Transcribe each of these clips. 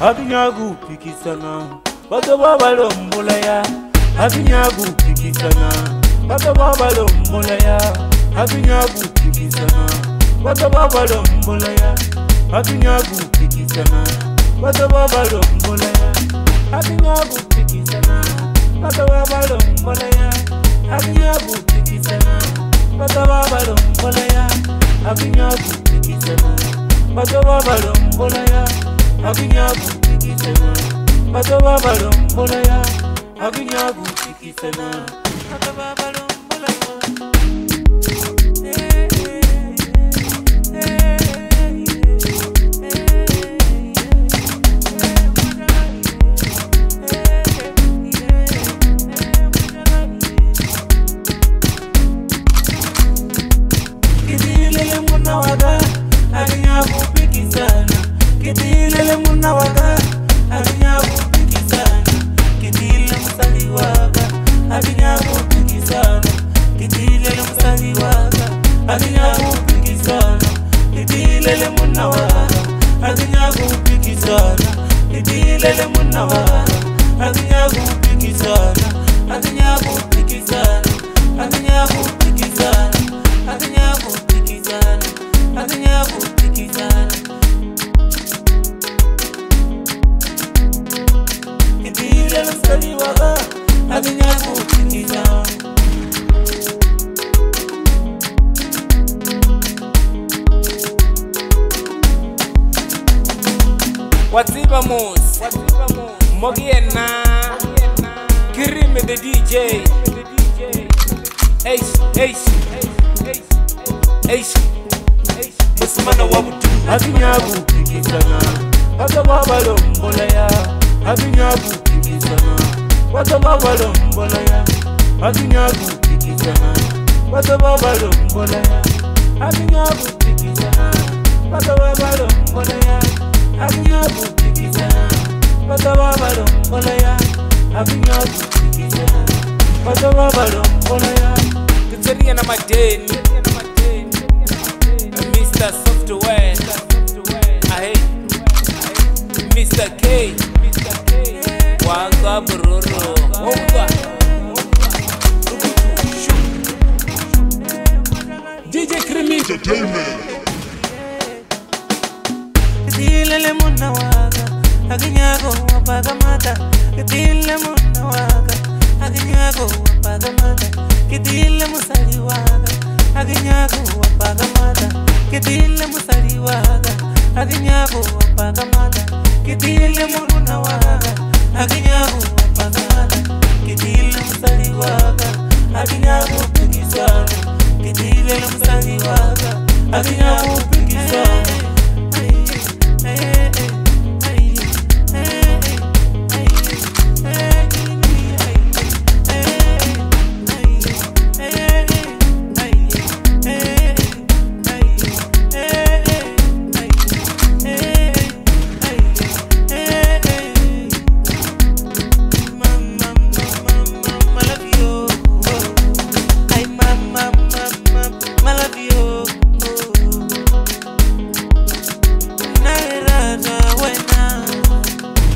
Abinyagu pikisana Bato babalo mbolaya Abinyagu pikisana Bato babalo mbolaya Abinyagu pikisana Bato babalo mbolaya Abinyagu pikisana Bato babalo mbolaya Abinyagu pikisana Bato babalo mbolaya Abinyagu pikisana Bato babalo mbolaya Abinyagu pikisana Bato babalo mbolaya Abinyagu pikisana Bato babalo mbolaya Abinyagu pikisana Bato babalo Watiba Moose, Mogiena, Kirime the DJ, Ace, Musmana Wabutu, Abinyagu pikisana, Bato babalo mbolaya, Abinyagu pikisana, Bato babalo mbolaya, Abinyagu pikisana, Bato babalo mbolaya, Abinyagu pikisana, Bato babalo mbolaya. Abinyagu pikisana Bato babalo mbolaya Abinyagu pikisana Bato babalo mbolaya Kuteria na madeni Mr. Software Ahe Mr. K Wanga Bururu Wanga DJ Krimi Entertainment Kitile muna waka, akinyago wapaga mata. Kitile muna waka, akinyago wapaga mata. Kitile musari waka, akinyago wapaga mata. Kitile musari waka, akinyago wapaga mata. Kitile muna waka, akinyago wapaga mata. Kitile musari waka, akinyago pikisana. Kitile musari waka, akinyago pikisana.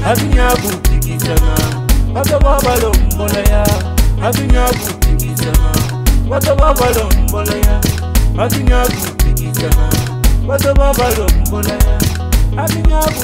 Abinyagu pikisana Bato babalo mbolaya Abinyagu pikisana Bato babalo mbolaya Abinyagu pikisana Bato babalo mbolaya Abinyagu